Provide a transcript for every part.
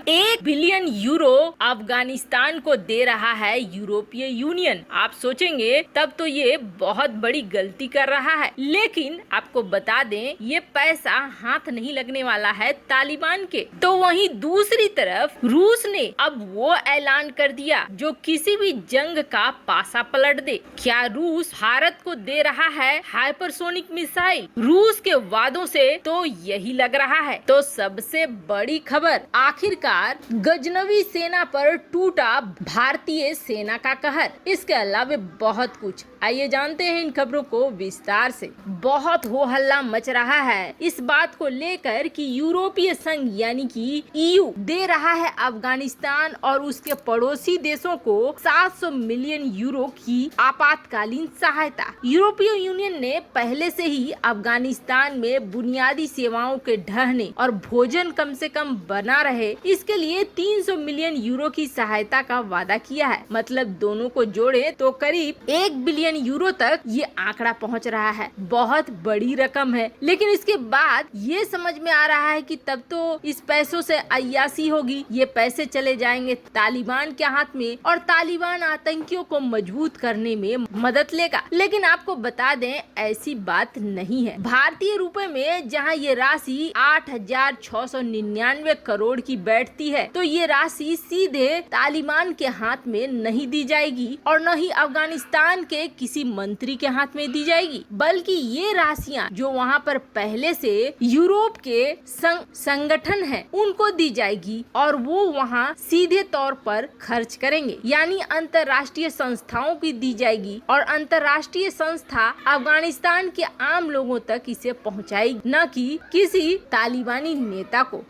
1 billion euro Afghanistan को दे रहा है यूरोपीय यूनियन। आप सोचेंगे तब तो ये बहुत बड़ी गलती कर रहा है, लेकिन आपको बता दें ये पैसा हाथ नहीं लगने वाला है तालिबान के। तो वहीं दूसरी तरफ रूस ने अब वो ऐलान कर दिया जो किसी भी जंग का पासा पलट दे। क्या रूस भारत को दे रहा है हाइपरसोनिक मिसाइल? रूस के वादों से तो यही लग रहा है। तो सबसे बड़ी खबर, आखिरकार गजनवी सेना पर टूटा भारतीय सेना का कहर। इसके अलावा बहुत कुछ, आइए जानते हैं इन खबरों को विस्तार से। बहुत हो हल्ला मच रहा है इस बात को लेकर कि यूरोपीय संघ यानी कि EU दे रहा है अफगानिस्तान और उसके पड़ोसी देशों को 700 मिलियन यूरो की आपातकालीन सहायता। यूरोपीय यूनियन ने पहले से ही अफगानिस्तान में बुनियादी सेवाओं के ढहने और भोजन कम से कम बना रहे, इसके लिए 300 मिलियन यूरो की सहायता का वादा किया है। मतलब दोनों को जोड़े तो करीब 1 बिलियन यूरो तक ये आंकड़ा पहुंच रहा है। बहुत बड़ी रकम है, लेकिन इसके बाद ये समझ में आ रहा है कि तब तो इस पैसों से अय्यासी होगी, ये पैसे चले जाएंगे तालिबान के हाथ में और तालिबान आतंकियों को मजबूत करने में मदद लेगा। लेकिन आपको बता दें ऐसी बात नहीं है। भारतीय रुपए में जहां ये राशि 8,699 करोड़ की बैठती है, तो ये राशि सीधे तालिबान के हाथ में नहीं दी जाएगी और न ही अफगानिस्तान के किसी मंत्री के हाथ में दी जाएगी, बल्कि ये राशियां जो वहां पर पहले से यूरोप के संगठन है उनको दी जाएगी और वो वहां सीधे तौर पर खर्च करेंगे। यानी अंतर्राष्ट्रीय संस्थाओं की दी जाएगी और अंतर्राष्ट्रीय संस्था अफगानिस्तान के आम लोगों तक इसे पहुंचाएगी, न कि किसी तालिबानी नेता को।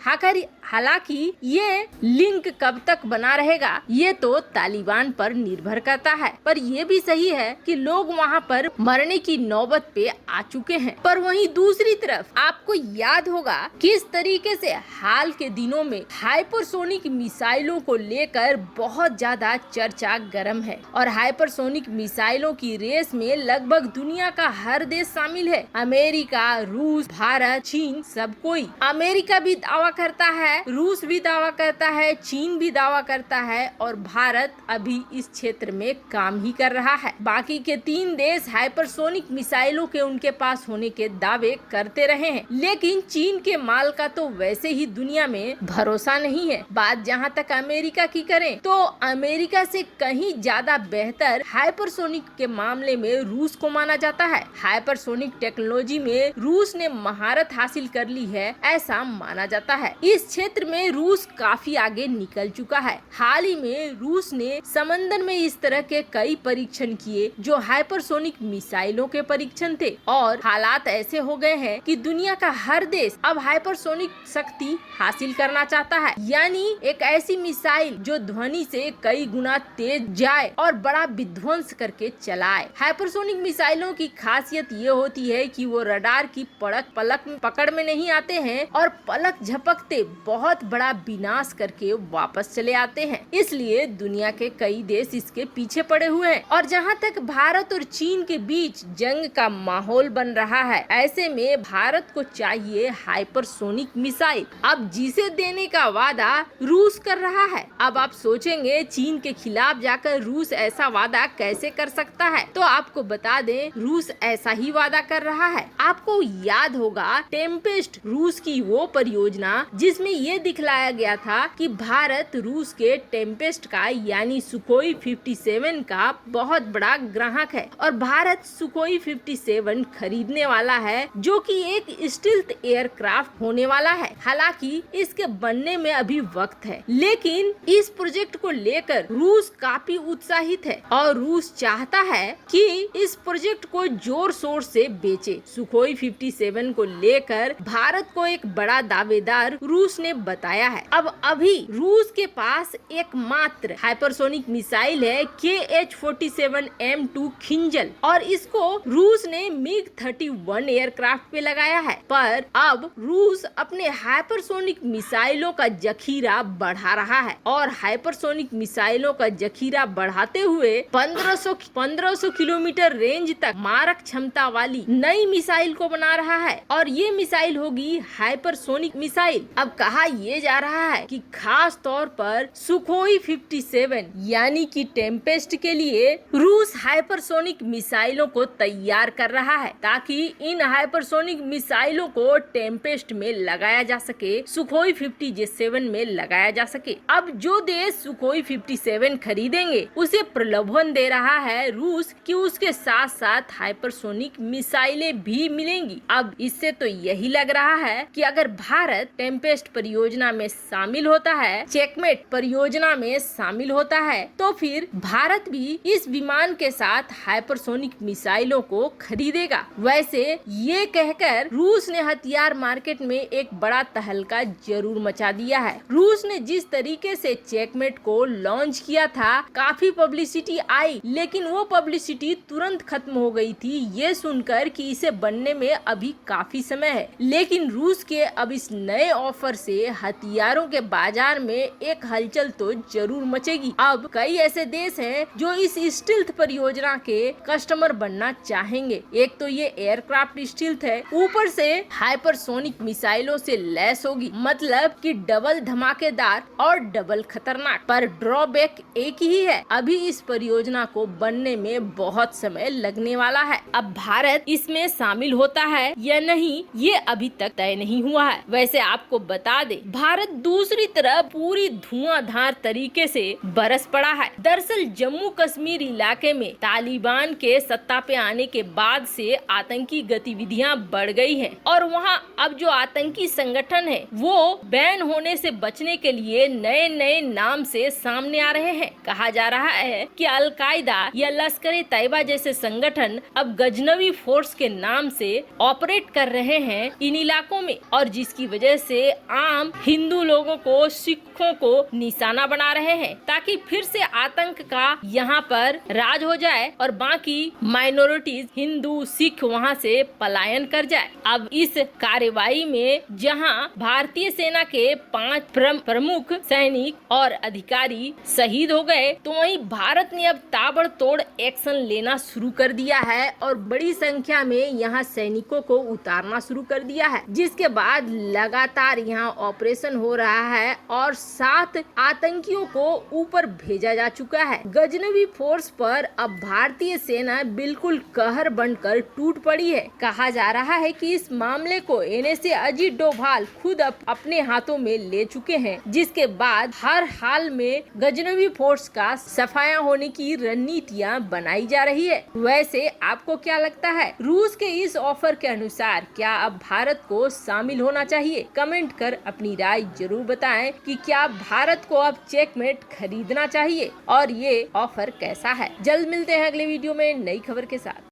हालांकि ये लिंक कब तक बना रहेगा ये तो तालिबान पर निर्भर करता है, पर ये भी सही है कि लोग वहाँ पर मरने की नौबत पे आ चुके हैं। पर वहीं दूसरी तरफ आपको याद होगा किस तरीके से हाल के दिनों में हाइपरसोनिक मिसाइलों को लेकर बहुत ज्यादा चर्चा गर्म है और हाइपरसोनिक मिसाइलों की रेस में लगभग दुनिया का हर देश शामिल है। अमेरिका, रूस, भारत, चीन, सब कोई। अमेरिका भी दावा करता है, रूस भी दावा करता है, चीन भी दावा करता है और भारत अभी इस क्षेत्र में काम ही कर रहा है। बाकी के 3 देश हाइपरसोनिक मिसाइलों के उनके पास होने के दावे करते रहे हैं, लेकिन चीन के माल का तो वैसे ही दुनिया में भरोसा नहीं है। बात जहां तक अमेरिका की करें तो अमेरिका से कहीं ज्यादा बेहतर हाइपरसोनिक के मामले में रूस को माना जाता है। हाइपरसोनिक टेक्नोलॉजी में रूस ने महारत हासिल कर ली है, ऐसा माना जाता है। इस क्षेत्र में रूस काफी आगे निकल चुका है। हाल ही में रूस ने समंदर में इस तरह के कई परीक्षण किए जो हाइपरसोनिक मिसाइलों के परीक्षण थे और हालात ऐसे हो गए हैं कि दुनिया का हर देश अब हाइपरसोनिक शक्ति हासिल करना चाहता है। यानी एक ऐसी मिसाइल जो ध्वनि से कई गुना तेज जाए और बड़ा विध्वंस करके चलाए। हाइपरसोनिक मिसाइलों की खासियत ये होती है कि वो रडार की पकड़ में नहीं आते हैं और पलक झपकते बहुत बड़ा विनाश करके वापस चले आते हैं। इसलिए दुनिया के कई देश इसके पीछे पड़े हुए हैं और जहां तक भारत और चीन के बीच जंग का माहौल बन रहा है, ऐसे में भारत को चाहिए हाइपरसोनिक मिसाइल। अब जिसे देने का वादा रूस कर रहा है। अब आप सोचेंगे चीन के खिलाफ जाकर रूस ऐसा वादा कैसे कर सकता है, तो आपको बता दें रूस ऐसा ही वादा कर रहा है। आपको याद होगा टेम्पेस्ट रूस की वो परियोजना जिसमें ये दिखलाया गया था कि भारत रूस के टेम्पेस्ट का यानी सुखोई 57 का बहुत बड़ा ग्राहक है और भारत सुखोई 57 खरीदने वाला है जो कि एक स्टील्थ एयरक्राफ्ट होने वाला है। हालांकि इसके बनने में अभी वक्त है, लेकिन इस प्रोजेक्ट को लेकर रूस काफी उत्साहित है और रूस चाहता है कि इस प्रोजेक्ट को जोर शोर से बेचे। सुखोई 57 को लेकर भारत को एक बड़ा दावेदार रूस ने बताया है। अब अभी रूस के पास एकमात्र हाइपरसोनिक मिसाइल है KH-47M2 खिंजल और इसको रूस ने MiG-31 एयरक्राफ्ट पे लगाया है। पर अब रूस अपने हाइपरसोनिक मिसाइलों का जखीरा बढ़ा रहा है और हाइपरसोनिक मिसाइलों का जखीरा बढ़ाते हुए 1500 किलोमीटर रेंज तक मारक क्षमता वाली नई मिसाइल को बना रहा है और ये मिसाइल होगी हाइपरसोनिक मिसाइल। अब कहा ये जा रहा है कि खास तौर पर सुखोई 57 यानी कि टेम्पेस्ट के लिए रूस हाइपरसोनिक मिसाइलों को तैयार कर रहा है ताकि इन हाइपरसोनिक मिसाइलों को टेम्पेस्ट में लगाया जा सके, सुखोई 57 में लगाया जा सके। अब जो देश सुखोई 57 खरीदेंगे उसे प्रलोभन दे रहा है रूस कि उसके साथ साथ हाइपरसोनिक मिसाइलें भी मिलेंगी। अब इससे तो यही लग रहा है कि अगर भारत टेम्पेस्ट परियोजना में शामिल होता है, चेकमेट परियोजना में शामिल होता है, तो फिर भारत भी इस विमान के साथ हाइपरसोनिक मिसाइलों को खरीदेगा। वैसे ये कहकर रूस ने हथियार मार्केट में एक बड़ा तहलका जरूर मचा दिया है। रूस ने जिस तरीके से चेकमेट को लॉन्च किया था, काफी पब्लिसिटी आई, लेकिन वो पब्लिसिटी तुरंत खत्म हो गई थी ये सुनकर कि इसे बनने में अभी काफी समय है। लेकिन रूस के अब इस नए ऑफर से हथियारों के बाजार में एक हलचल तो जरूर मचेगी। अब कई ऐसे देश हैं जो इस स्टील्थ परियोजना के कस्टमर बनना चाहेंगे। एक तो ये एयरक्राफ्ट स्टील्थ है, ऊपर से हाइपरसोनिक मिसाइलों से लैस होगी, मतलब कि डबल धमाकेदार और डबल खतरनाक। पर ड्रॉबैक एक ही है, अभी इस परियोजना को बनने में बहुत समय लगने वाला है। अब भारत इसमें शामिल होता है या नहीं ये अभी तक तय नहीं हुआ है। वैसे आपको बता दे, भारत दूसरी तरफ पूरी धुआंधार तरीके से बरस पड़ा है। दरअसल जम्मू कश्मीर इलाके में तालिबान के सत्ता पे आने के बाद से आतंकी गतिविधियां बढ़ गई हैं और वहां अब जो आतंकी संगठन है वो बैन होने से बचने के लिए नए नए नाम से सामने आ रहे हैं। कहा जा रहा है कि अलकायदा या लश्कर ए तैयबा जैसे संगठन अब गजनवी फोर्स के नाम से ऑपरेट कर रहे हैं इन इलाकों में, और जिसकी वजह से आम हिंदू लोगों को, सिखों को निशाना बना रहे हैं ताकि फिर से आतंक का यहाँ पर राज हो जाए और बाकी माइनॉरिटीज हिंदू सिख वहाँ से पलायन कर जाए। अब इस कार्रवाई में जहाँ भारतीय सेना के 5 प्रमुख सैनिक और अधिकारी शहीद हो गए, तो वहीं भारत ने अब ताबड़तोड़ एक्शन लेना शुरू कर दिया है और बड़ी संख्या में यहाँ सैनिकों को उतारना शुरू कर दिया है, जिसके बाद लगातार यहाँ ऑपरेशन हो रहा है और 7 आतंकियों को ऊपर भेजा जा चुका है। गजनवी फोर्स पर अब भारतीय सेना बिल्कुल कहर बनकर टूट पड़ी है। कहा जा रहा है कि इस मामले को एनएसए अजीत डोभाल खुद अपने हाथों में ले चुके हैं, जिसके बाद हर हाल में गजनवी फोर्स का सफाया होने की रणनीतियाँ बनाई जा रही है। वैसे आपको क्या लगता है, रूस के इस ऑफर के अनुसार क्या अब भारत को शामिल होना चाहिए? कमेंट कर अपनी राय जरूर बताएं कि क्या भारत को अब चेकमेट खरीदना चाहिए और ये ऑफर कैसा है। जल्द मिलते हैं अगले वीडियो में नई खबर के साथ।